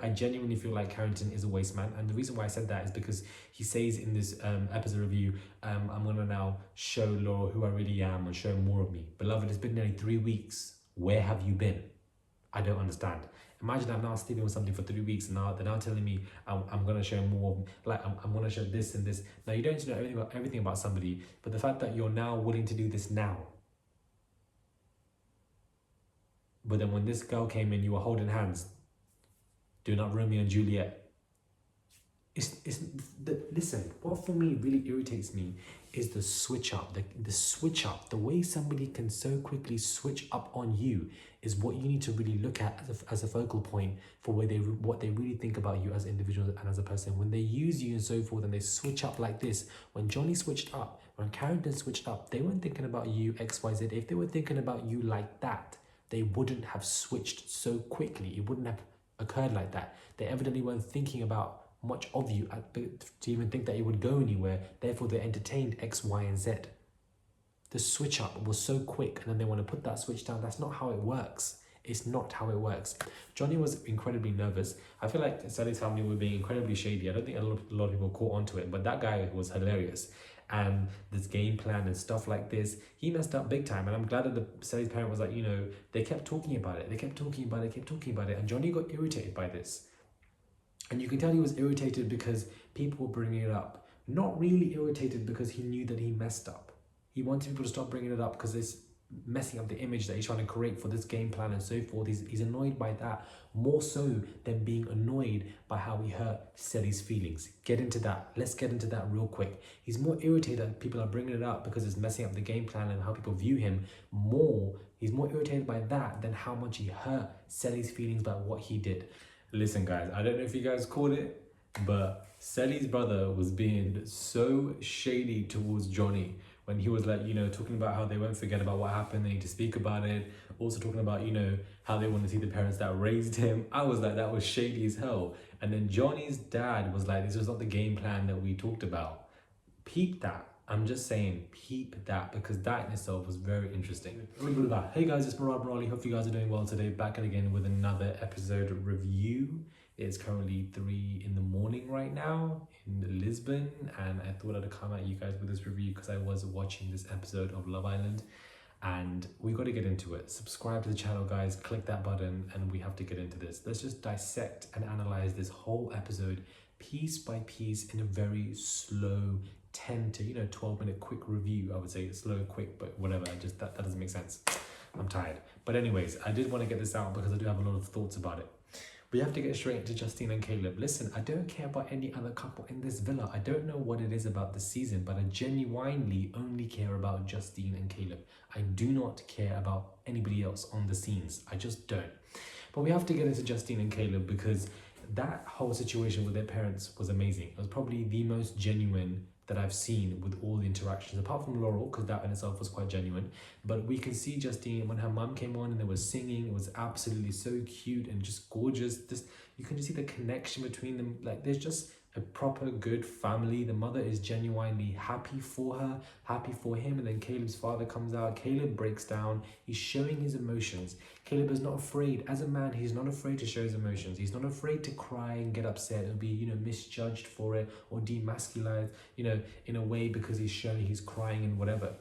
I genuinely feel like Carrington is a waste man, and the reason why I said that is because he says in this episode review, I'm gonna now show Laurel who I really am and show more of me. Beloved, it's been nearly 3 weeks. Where have you been? I don't understand. Imagine I'm now sleeping with somebody for 3 weeks, and now they're now telling me I'm gonna show more, like I'm gonna show this and this. Now you don't need to know everything about somebody, but the fact that you're now willing to do this now. But then when this girl came in, you were holding hands, doing up Romeo and Juliet. Listen, what for me really irritates me is the switch up, the switch up, the way somebody can so quickly switch up on you is what you need to really look at as a focal point for what they really think about you as individuals and as a person. When they use you and so forth and they switch up like this, when Johnny switched up, when Carrington switched up, they weren't thinking about you XYZ. If they were thinking about you like that, they wouldn't have switched so quickly. It wouldn't have occurred like that. They evidently weren't thinking about much of you to even think that it would go anywhere. Therefore, they entertained X, Y, and Z. The switch up was so quick, and then they want to put that switch down. That's not how it works. It's not how it works. Johnny was incredibly nervous. I feel like Sally's family were being incredibly shady. I don't think a lot of people caught onto it, but that guy was hilarious. And this game plan and stuff like this, he messed up big time. And I'm glad that Sally's parent was like, they kept talking about it. They kept talking about it. And Johnny got irritated by this. And you can tell he was irritated because people were bringing it up. Not really irritated because he knew that he messed up. He wanted people to stop bringing it up because it's messing up the image that he's trying to create for this game plan and so forth. He's annoyed by that more so than being annoyed by how he hurt Sally's feelings. Get into that. Let's get into that real quick. He's more irritated that people are bringing it up because it's messing up the game plan and how people view him more. He's more irritated by that than how much he hurt Sally's feelings about what he did. Listen, guys, I don't know if you guys caught it, but Sally's brother was being so shady towards Johnny when he was like, talking about how they won't forget about what happened, they need to speak about it. Also talking about, how they want to see the parents that raised him. I was like, that was shady as hell. And then Johnny's dad was like, this was not the game plan that we talked about. Peep that. I'm just saying, peep that, because that in itself was very interesting. Hey guys, it's Morale. Hope you guys are doing well today. Back again with another episode review. It's currently 3 in the morning right now in Lisbon, and I thought I'd come at you guys with this review because I was watching this episode of Love Island, and we got to get into it. Subscribe to the channel, guys. Click that button, and we have to get into this. Let's just dissect and analyze this whole episode piece by piece in a very slow 10 to 12 minute quick review. I would say it's slow, quick, but whatever. That doesn't make sense. I'm tired. But anyways, I did want to get this out because I do have a lot of thoughts about it. We have to get straight into Justine and Caleb. Listen, I don't care about any other couple in this villa. I don't know what it is about the season, but I genuinely only care about Justine and Caleb. I do not care about anybody else on the scenes. I just don't. But we have to get into Justine and Caleb because that whole situation with their parents was amazing. It was probably the most genuine that I've seen with all the interactions, apart from Laurel, because that in itself was quite genuine. But we can see Justine, when her mum came on and they were singing, it was absolutely so cute and just gorgeous. You can just see the connection between them. Like, there's just a proper good family. The mother is genuinely happy for her, happy for him. And then Caleb's father comes out. Caleb breaks down. He's showing his emotions. Caleb is not afraid. As a man, he's not afraid to show his emotions. He's not afraid to cry and get upset and be, misjudged for it or demasculized, in a way because he's showing he's crying and whatever.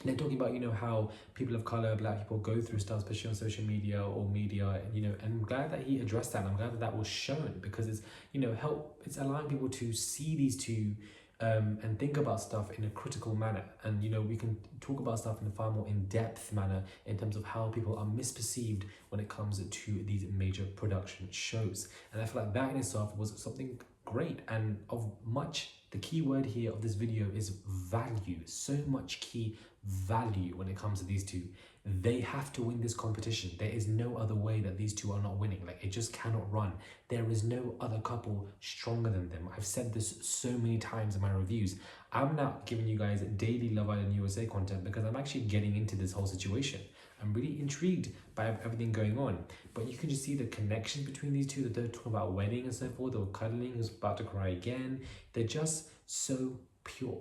And they're talking about, how people of color, black people go through stuff, especially on social media or media, and I'm glad that he addressed that. And I'm glad that that was shown because it's, it's allowing people to see these two and think about stuff in a critical manner. And, we can talk about stuff in a far more in-depth manner in terms of how people are misperceived when it comes to these major production shows. And I feel like that in itself was something great and of much. The key word here of this video is value. So much key value when it comes to these two. They have to win this competition. There is no other way that these two are not winning. Like, it just cannot run. There is no other couple stronger than them. I've said this so many times in my reviews. I'm not giving you guys daily Love Island USA content because I'm actually getting into this whole situation. I'm really intrigued by everything going on. But you can just see the connection between these two, that they're talking about wedding and so forth. They were cuddling, he was about to cry again. They're just so pure.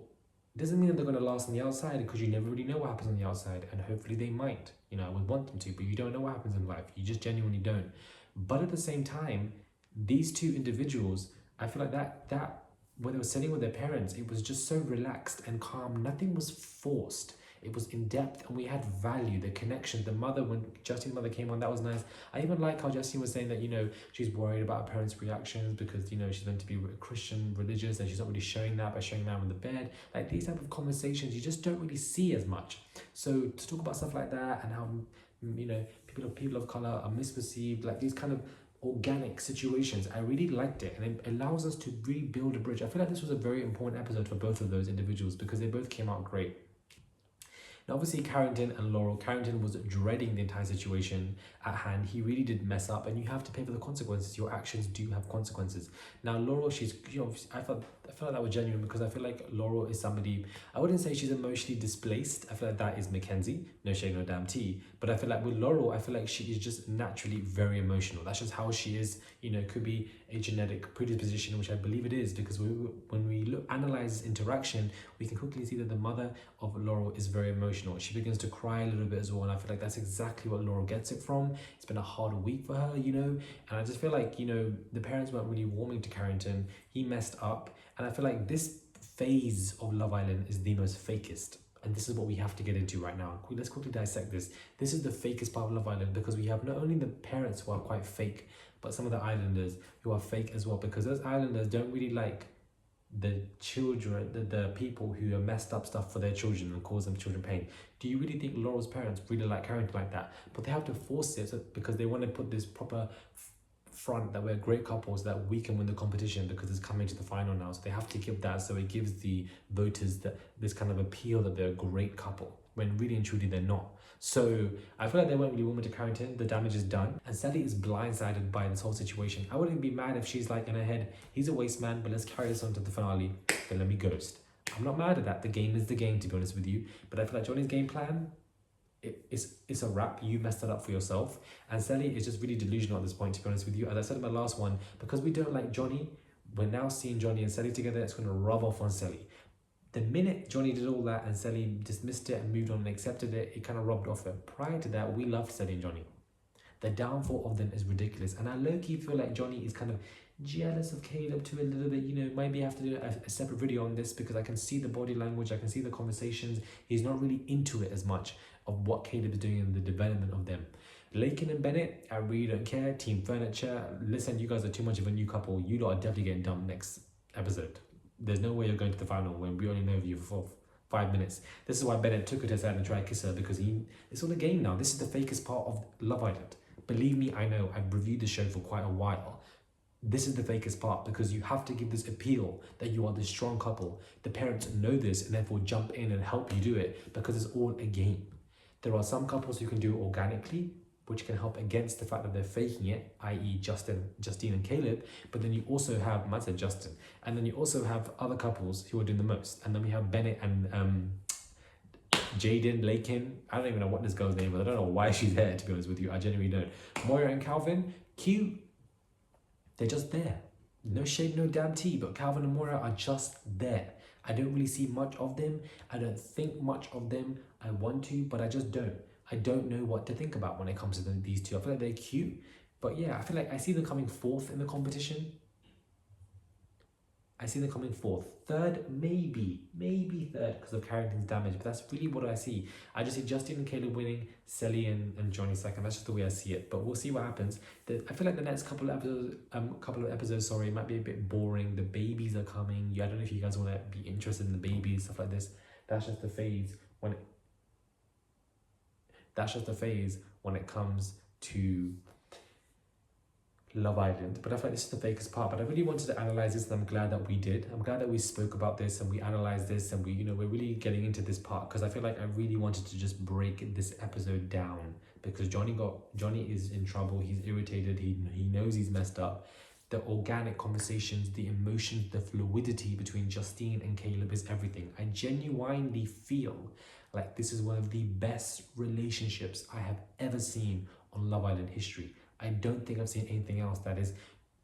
It doesn't mean that they're going to last on the outside because you never really know what happens on the outside, and hopefully they might. I would want them to, but you don't know what happens in life. You just genuinely don't. But at the same time, these two individuals, I feel like that when they were sitting with their parents, it was just so relaxed and calm. Nothing was forced. It was in depth, and we had value, the connection. The mother, when Justine's mother came on, that was nice. I even like how Justine was saying that, she's worried about her parents' reactions because, she's meant to be Christian, religious, and she's not really showing that by showing them on the bed. Like, these type of conversations, you just don't really see as much. So to talk about stuff like that and how, people of color are misperceived, like these kind of organic situations, I really liked it, and it allows us to rebuild a bridge. I feel like this was a very important episode for both of those individuals because they both came out great. Now, obviously, Carrington and Laurel. Carrington was dreading the entire situation at hand. He really did mess up, and you have to pay for the consequences. Your actions do have consequences. Now, Laurel, she's, I felt like that was genuine because I feel like Laurel is somebody, I wouldn't say she's emotionally displaced. I feel like that is Mackenzie. No shade, no damn tea. But I feel like with Laurel, I feel like she is just naturally very emotional. That's just how she is. It could be a genetic predisposition, which I believe it is, because when we analyze this interaction, we can quickly see that the mother of Laurel is very emotional. She begins to cry a little bit as well, and I feel like that's exactly what Laurel gets it from. It's been a hard week for her, and I just feel like, the parents weren't really warming to Carrington. He messed up, and I feel like this phase of Love Island is the most fakest. And this is what we have to get into right now. Let's quickly dissect this. This is the fakest part of Love Island because we have not only the parents who are quite fake, but some of the islanders who are fake as well, because those islanders don't really like the children, the people who have messed up stuff for their children and cause them children pain. Do you really think Laurel's parents really like Carrington like that? But they have to force it because they want to put this proper front that we're great couples, that we can win the competition because it's coming to the final now. So they have to give that, so it gives the voters this kind of appeal that they're a great couple, when really and truly they're not. So I feel like they weren't really warming to Carrington. The damage is done, and Sally is blindsided by this whole situation. I wouldn't be mad if she's like in her head, he's a waste man, but let's carry this on to the finale, then let me ghost. I'm not mad at that. The game is the game, to be honest with you. But I feel like Johnny's game plan, it's a wrap. You messed it up for yourself. And Sally is just really delusional at this point, to be honest with you. As I said in my last one, because we don't like Johnny, we're now seeing Johnny and Sally together. It's going to rub off on Sally. The minute Johnny did all that and Sally dismissed it and moved on and accepted it, it kind of rubbed off her. Prior to that, we loved Sally and Johnny. The downfall of them is ridiculous. And I low-key feel like Johnny is kind of jealous of Caleb too a little bit. Maybe I have to do a separate video on this because I can see the body language, I can see the conversations. He's not really into it as much of what Caleb is doing in the development of them. Lakin and Bennett, I really don't care. Team Furniture, listen, you guys are too much of a new couple. You lot are definitely getting dumped next episode. There's no way you're going to the final when we only know you for 5 minutes. This is why Bennett took her to side and tried to kiss her, because it's all a game now. This is the fakest part of Love Island. Believe me, I know. I've reviewed the show for quite a while. This is the fakest part because you have to give this appeal that you are this strong couple. The parents know this and therefore jump in and help you do it because it's all a game. There are some couples who can do it organically, which can help against the fact that they're faking it, i.e. Justine and Caleb, but then you also have, I might say Justin, and then you also have other couples who are doing the most. And then we have Bennett and Jaden, Lakin, I don't even know what this girl's name is, I don't know why she's there, to be honest with you, I genuinely don't. Moira and Calvin, cute, they're just there. No shade, no damn tea, but Calvin and Moira are just there. I don't really see much of them, I don't think much of them, I want to, but I just don't. I don't know what to think about when it comes to these two. I feel like they're cute, but yeah, I feel like I see them coming fourth in the competition. I see them coming fourth. Third, maybe third because of Carrington's damage, but that's really what I see. I just see Justine and Caleb winning, Sally and Johnny second. That's just the way I see it, but we'll see what happens. I feel like the next couple of episodes, might be a bit boring. The babies are coming. I don't know if you guys want to be interested in the babies, stuff like this. That's just the phase when it comes to Love Island. But I feel like this is the fakest part. But I really wanted to analyze this, and I'm glad that we did. I'm glad that we spoke about this and we analyzed this, and we're really getting into this part because I feel like I really wanted to just break this episode down because Johnny is in trouble. He's irritated. He knows he's messed up. The organic conversations, the emotions, the fluidity between Justine and Caleb is everything. I genuinely feel like this is one of the best relationships I have ever seen on Love Island history. I don't think I've seen anything else that has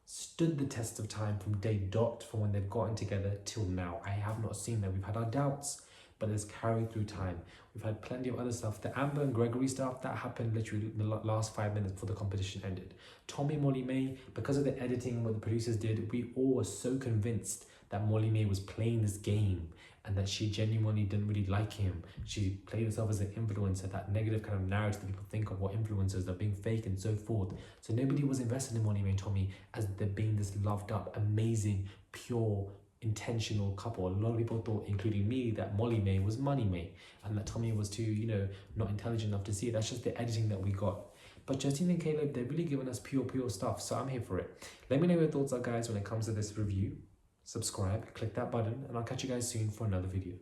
stood the test of time from day dot, from when they've gotten together till now. I have not seen that. We've had our doubts, but it's carried through time. We've had plenty of other stuff. The Amber and Gregory stuff, that happened literally in the last 5 minutes before the competition ended. Tommy and Molly May, because of the editing and what the producers did, we all were so convinced that Molly May was playing this game and that she genuinely didn't really like him. She played herself as an influencer, that negative kind of narrative that people think of what influencers, they're being fake and so forth. So nobody was invested in Molly May and Tommy as there being this loved up, amazing, pure, intentional couple. A lot of people thought, including me, that Molly May was Money May and that Tommy was too, not intelligent enough to see it. That's just the editing that we got. But Justine and Caleb, they're really giving us pure stuff, so I'm here for it. Let me know what your thoughts are, guys, when it comes to this review. Subscribe, click that button, and I'll catch you guys soon for another video.